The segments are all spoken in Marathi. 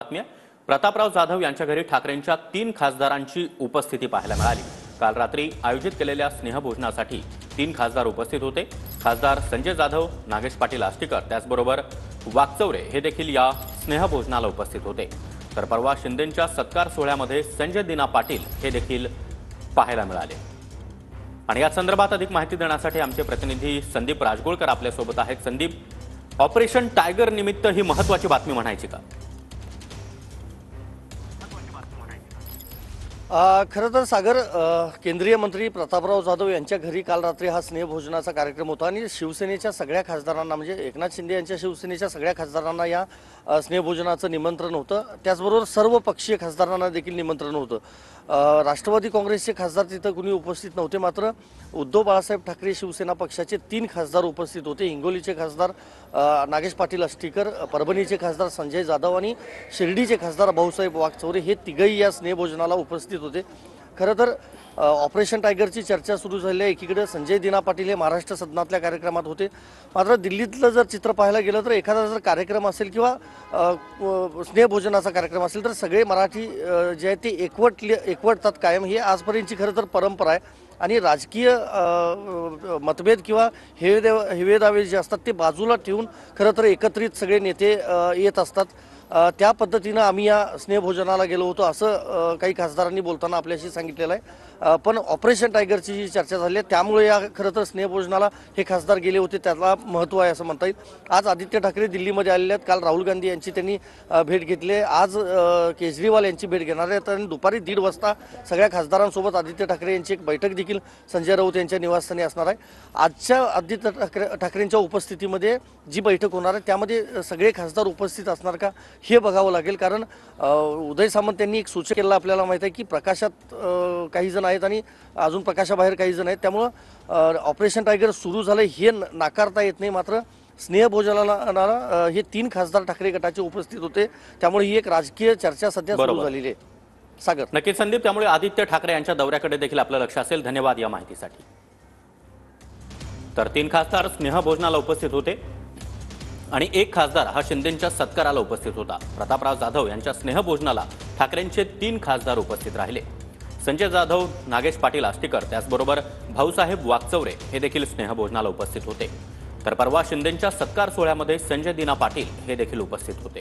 बातमी आहे। प्रतापराव जाधव यांच्या घरी ठाकरेंच्या 3 खासदारांची उपस्थिती पाहायला मिळाली। काल रात्री आयोजित केलेल्या स्नेहभोजनासाठी 3 खासदार उपस्थित होते। खासदार संजय जाधव, नागेश पाटील आष्टीकर, त्याचबरोबर वाकचौरे हे देखील या स्नेहभोजनाला उपस्थित होते। तर परवा शिंदेंच्या सत्कार सोहळ्यामध्ये संजय दिना पाटील हे देखील पाहायला मिळाले। आणि या संदर्भात अधिक माहिती देण्यासाठी आमचे प्रतिनिधी संदीप राजगोळकर आपल्या सोबत आहेत। संदीप, ऑपरेशन टायगर निमित्त ही महत्त्वाची बातमी म्हणायची का? खरं तर सागर, केंद्रीय मंत्री प्रतापराव जाधव यांच्या घरी काल रात्री हा स्नेहभोजनाचा कार्यक्रम होता आणि शिवसेनेच्या सगळ्या खासदारांना, म्हणजे एकनाथ शिंदे यांच्या शिवसेनेच्या सगळ्या खासदारांना या स्नेहभोजनाचं निमंत्रण होतं। त्याचबरोबर सर्व पक्षीय खासदारांना देखील निमंत्रण होतं। राष्ट्रवादी काँग्रेसचे खासदार तिथं कुणी उपस्थित नव्हते, मात्र उद्धव बाळासाहेब ठाकरे शिवसेना पक्षाचे 3 खासदार उपस्थित होते। हिंगोलीचे खासदार नागेश पाटील आष्टीकर, परभणीचे खासदार संजय जाधव आणि शिर्डीचे खासदार भाऊसाहेब वाकचौरे हे तिघही या स्नेहभोजनाला उपस्थित होते। खरं तर ऑपरेशन टायगरची चर्चा सुरू झाली आहे। एकीकडे संजय दिना पाटील हे महाराष्ट्र सदनातल्या कार्यक्रमात होते, मात्र दिल्लीतलं जर चित्र पाहायला गेलं तर एखादा जर कार्यक्रम असेल किंवा स्नेहभोजनाचा कार्यक्रम असेल तर सगळे मराठी जे आहेत ते एकवटतात कायम। ही आजपर्यंतची खरं तर परंपरा आहे आणि राजकीय मतभेद किंवा हेवेदावे जे असतात ते बाजूला ठेवून खरं तर एकत्रित सगळे नेते येत असतात। त्या पद्धतीनं आम्ही या स्नेहभोजनाला गेलो होतो असं काही खासदारांनी बोलताना आपल्याशी सांगितलेलं आहे। पण ऑपरेशन टायगरची जी चर्चा झाली आहे त्यामुळे या खरं तर स्नेहभोजनाला हे खासदार गेले होते, त्याला महत्त्व आहे असं म्हणता येईल। आज आदित्य ठाकरे दिल्लीमध्ये आलेले आहेत, काल राहुल गांधी यांची त्यांनी भेट घेतली आहे, आज केजरीवाल यांची भेट घेणार आहेत आणि दुपारी 1:30 वाजता सगळ्या खासदारांसोबत आदित्य ठाकरे यांची एक बैठक देखील संजय राऊत यांच्या निवासस्थानी असणार आहे। आजच्या आदित्य ठाकरेंच्या उपस्थितीमध्ये जी बैठक होणार आहे त्यामध्ये सगळे खासदार उपस्थित असणार का हे बघावं लागेल, कारण उदय सामंत यांनी एक सूचना केलं, आपल्याला माहिती आहे की प्रकाशात काही जण आहेत आणि अजून प्रकाशाबाहेर काही जण आहेत, त्यामुळं ऑपरेशन टायगर सुरू झालं हे नाकारता येत नाही। मात्र स्नेहभोजनाला हे 3 खासदार ठाकरे गटाचे उपस्थित होते, त्यामुळे ही एक राजकीय चर्चा सध्या सुरू झालेली आहे। सागर, नक्कीच संदीप, त्यामुळे आदित्य ठाकरे यांच्या दौऱ्याकडे देखील आपलं लक्ष असेल। धन्यवाद या माहितीसाठी। तर 3 खासदार स्नेहभोजनाला उपस्थित होते आणि 1 खासदार हा शिंदेंच्या सत्काराला उपस्थित होता। प्रतापराव जाधव यांच्या स्नेहभोजनाला ठाकरेंचे 3 खासदार उपस्थित राहिले। संजय जाधव, नागेश पाटील आष्टीकर, त्याचबरोबर भाऊसाहेब वाकचौरे हे देखील स्नेहभोजनाला उपस्थित होते। तर परवा शिंदेंच्या सत्कार सोहळ्यामध्ये संजय दिना पाटील हे देखील उपस्थित होते।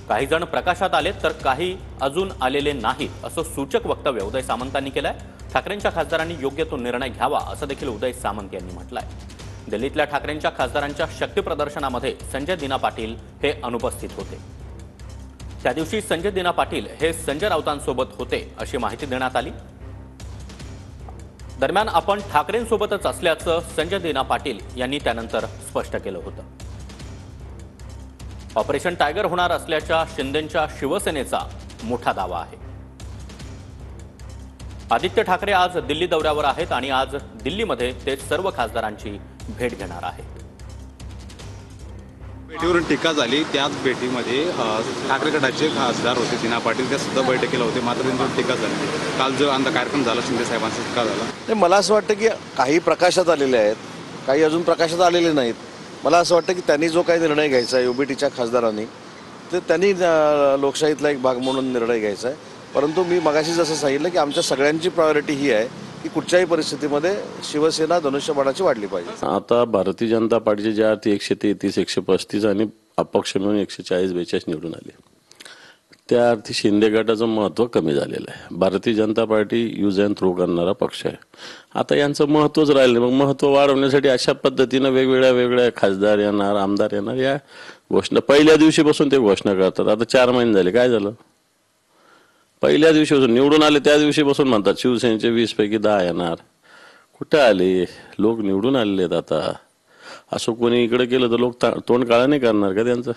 काही जण प्रकाशात आले तर काही अजून आलेले नाहीत असं सूचक वक्तव्य उदय सामंतांनी केलंय। ठाकरेंच्या खासदारांनी योग्य तो निर्णय घ्यावा असं देखील उदय सामंत यांनी म्हटलंय। दिल्लीतल्या ठाकरेंच्या खासदारांच्या शक्ती प्रदर्शनामध्ये संजय दिना पाटील हे अनुपस्थित होते। त्या दिवशी संजय दिना पाटील हे संजय राऊतांसोबत होते अशी माहिती देण्यात आली। दरम्यान आपण ठाकरेंसोबतच असल्याचं संजय दिना पाटील यांनी त्यानंतर स्पष्ट केलं होतं। ऑपरेशन टायगर होणार असल्याच्या शिंदेंच्या शिवसेनेचा मोठा दावा आहे। आदित्य ठाकरे आज दिल्ली दौऱ्यावर आहेत आणि आज दिल्लीमध्ये ते सर्व खासदारांची भेट घेणार आहेत। भेटीवरून टीका झाली, त्याच भेटीमध्ये ठाकरे गटाचे खासदार होते दिना पाटील, ते सुद्धा बैठकीला होते, मात्र त्यांच्यावर टीका झाली। काल जो कार्यक्रम झाला शिंदे साहेबांचा टीका झाला। मला असं वाटतं की काही प्रकाशात आलेले आहेत, काही अजून प्रकाशात आलेले नाहीत। मला असं वाटतं की त्यांनी जो काही निर्णय घ्यायचा आहे ओबीटीच्या खासदारांनी, ते त्यांनी लोकशाहीतला एक भाग म्हणून निर्णय घ्यायचा आहे। परंतु मी मगाशी जसं सांगितलं की आमच्या सगळ्यांची प्रायोरिटी ही आहे की कुठच्याही परिस्थितीमध्ये शिवसेना धनुष्यबाणाची वाढली पाहिजे। आता भारतीय जनता पार्टीचे ज्या अर्थी 133, 135 आणि अपक्ष मिळून 140-42 निवडून आले, त्या अर्थी शिंदे गटाचं महत्त्व कमी झालेलं आहे। Bharatiya Janata party use and throw करणारा पक्ष आहे। आता यांचं महत्त्वच राहिलं, मग महत्त्व वाढवण्यासाठी अशा पद्धतीनं वेगवेगळ्या खासदार येणार, आमदार येणार, या घोषणा पहिल्या दिवशीपासून ते घोषणा करतात। आता 4 महिने झाले, काय झालं? पहिल्या दिवशीपासून निवडून आले त्या दिवशीपासून म्हणतात शिवसेनेचे 20 पैकी 10 येणार। कुठे आले लोक? निवडून आलेले आहेत। आता असं कोणी इकडे केलं तर लोक तोंड काळा नाही करणार का त्यांचं?